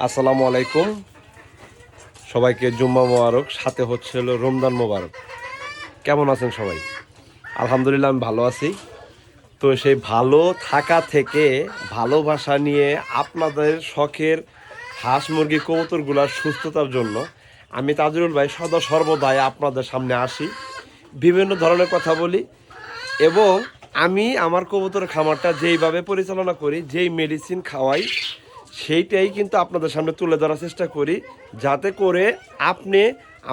আসসালামু আলাইকুম, সবাইকে জুম্মা মোবারক, সাথে হচ্ছিল রমজান মোবারক। কেমন আছেন সবাই? আলহামদুলিল্লাহ আমি ভালো আছি। তো সেই ভালো থাকা থেকে ভালোবাসা নিয়ে আপনাদের শখের হাঁস মুরগি কবুতরগুলার সুস্থতার জন্য আমি তাজুরুল ভাই সদা সর্বদাই আপনাদের সামনে আসি, বিভিন্ন ধরনের কথা বলি এবং আমি আমার কবুতর খামারটা যেইভাবে পরিচালনা করি, যেই মেডিসিন খাওয়াই, সেইটাই কিন্তু আপনাদের সামনে তুলে ধরার চেষ্টা করি, যাতে করে আপনি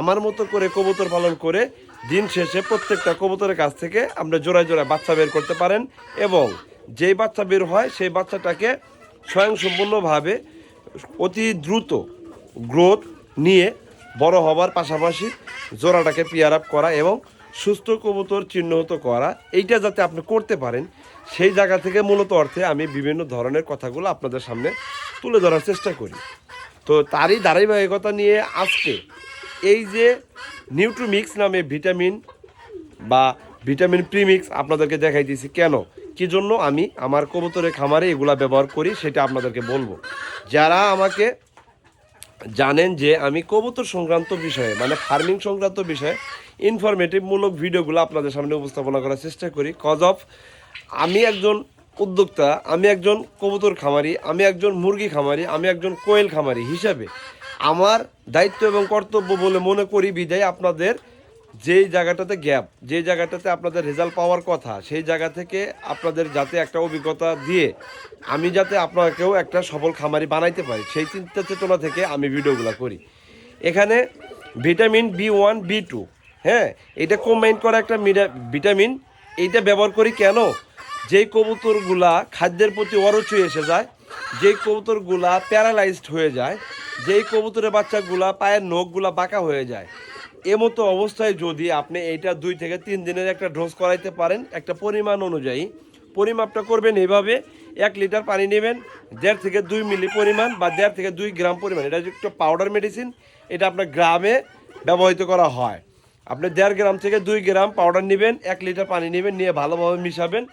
আমার মতো করে কবুতর পালন করে দিন শেষে প্রত্যেকটা কবুতরের কাছ থেকে আপনি জোড়ায় জোড়ায় বাচ্চা বের করতে পারেন এবং যেই বাচ্চা বের হয় সেই বাচ্চাটাকে স্বয়ংসম্পূর্ণভাবে অতি দ্রুত গ্রোথ নিয়ে বড় হবার পাশাপাশি জোড়াটাকে পেয়ার আপ করা এবং সুস্থ কবুতর চিহ্নিত করা, এইটা যাতে আপনি করতে পারেন সেই জায়গা থেকে মূলত অর্থে আমি বিভিন্ন ধরনের কথাগুলো আপনাদের সামনে তুলে ধরার চেষ্টা করি। তো তারই ধারাবাহিকতা নিয়ে আজকে এই যে নিউট্রিমিক্স নামে ভিটামিন বা ভিটামিন প্রিমিক্স আপনাদেরকে দেখাই দিয়েছি, কেন কী জন্য আমি আমার কবুতরের খামারে এগুলা ব্যবহার করি সেটা আপনাদেরকে বলবো। যারা আমাকে জানেন যে আমি কবুতর সংক্রান্ত বিষয়ে মানে ফার্মিং সংক্রান্ত বিষয়ে ইনফরমেটিভমূলক ভিডিওগুলো আপনাদের সামনে উপস্থাপনা করার চেষ্টা করি। কজ অফ আমি একজন উদ্যোক্তা, আমি একজন কবুতর খামারি, আমি একজন মুরগি খামারি, আমি একজন কোয়েল খামারি হিসাবে আমার দায়িত্ব এবং কর্তব্য বলে মনে করি বিদায় আপনাদের যেই জায়গাটাতে গ্যাপ, যেই জায়গাটাতে আপনাদের রেজাল্ট পাওয়ার কথা, সেই জায়গা থেকে আপনাদের যাতে একটা অভিজ্ঞতা দিয়ে আমি যাতে আপনাকেও একটা সফল খামারি বানাইতে পারি, সেই চিন্তা চেতনা থেকে আমি ভিডিওগুলো করি। এখানে ভিটামিন B1 B2, হ্যাঁ, এটা কম্বাইন করা একটা ভিটামিন, এইটা ব্যবহার করি কেন? যেই কবুতরগুলা খাদ্যের প্রতি অরুচি এসে যায়, যেই কবুতরগুলা প্যারালাইজড হয়ে যায়, যেই কবুতরের বাচ্চাগুলা পায়ের নখগুলা বাঁকা হয়ে যায়, এমতো অবস্থায় যদি আপনি এইটা 2 থেকে 3 দিনের একটা ডোজ করাইতে পারেন, একটা পরিমাণ অনুযায়ী পরিমাপটা করবেন এইভাবে, 1 লিটার পানি নেবেন, 1.5 থেকে 2 মিলি পরিমাণ বা 1.5 থেকে 2 গ্রাম পরিমাণ, এটা একটা পাউডার মেডিসিন, এটা আপনার গ্রামে ব্যবহৃত করা হয়। আপনি 1.5 গ্রাম থেকে 2 গ্রাম পাউডার নেবেন, 1 লিটার পানি নেবেন, নিয়ে ভালোভাবে মিশাবেন।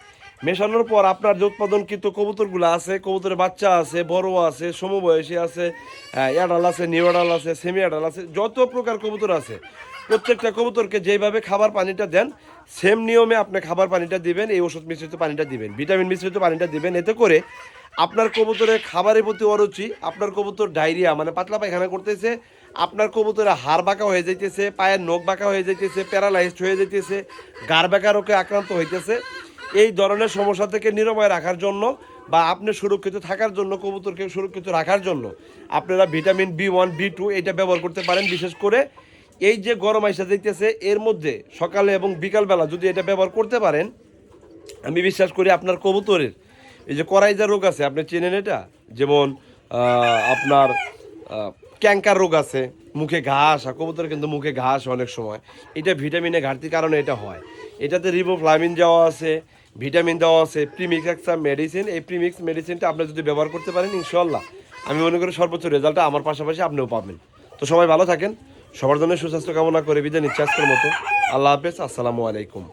মেশানোর পর আপনার যে উৎপাদনকৃত কবুতরগুলো আছে, কবুতরের বাচ্চা আছে, বড় আছে, সমবয়সী আছে, অ্যাডাল আছে, নিউ অ্যাডাল আছে, সেমি অ্যাডাল আছে, যত প্রকার কবুতর আছে প্রত্যেকটা কবুতরকে যেইভাবে খাবার পানিটা দেন সেম নিয়মে আপনি খাবার পানিটা দিবেন, এই ওষুধ মিশ্রিত পানিটা দিবেন, ভিটামিন মিশ্রিত পানিটা দিবেন। এতে করে আপনার কবুতরের খাবারের প্রতি অরুচি, আপনার কবুতর ডায়রিয়া মানে পাতলা পায়খানা করতেছে, আপনার কবুতরের হাড় বাঁকা হয়ে যাইতেছে, পায়ের নখ বাঁকা হয়ে যাইতেছে, প্যারালাইজড হয়ে যাইতেছে, গাড় বাঁকা রোগে আক্রান্ত হইতেছে, এই ধরনের সমস্যা থেকে নিরাময় রাখার জন্য বা আপনি সুরক্ষিত থাকার জন্য, কবুতরকে সুরক্ষিত রাখার জন্য আপনারা ভিটামিন B1 B2 এটা ব্যবহার করতে পারেন। বিশেষ করে এই যে গরম আইসা যাইতেছে এর মধ্যে সকালে এবং বিকালবেলা যদি এটা ব্যবহার করতে পারেন, আমি বিশ্বাস করি আপনার কবুতরের এই যে করাইজা রোগ আছে, আপনি চেনেন এটা, যেমন আপনার ক্যাঙ্কার রোগ আছে, মুখে ঘাস, কবুতরের কিন্তু মুখে ঘাস অনেক সময়, এটা ভিটামিনের ঘাটতির কারণে এটা হয়। এটাতে রিবোফ্লাভিন দেওয়া আছে, ভিটামিন দেওয়া আছে, প্রিমিক্স একটা মেডিসিন, এই প্রিমিক্স মেডিসিনটা আপনি যদি ব্যবহার করতে পারেন ইনশাল্লাহ আমি মনে করি সর্বোচ্চ রেজাল্টটা আমার পাশাপাশি আপনিও পাবেন। তো সবাই ভালো থাকেন, সবার জন্য সুস্বাস্থ্য কামনা করে বিদায় নিচ্ছি আজকের মতো। আল্লাহ হাফেজ, আসসালামু আলাইকুম।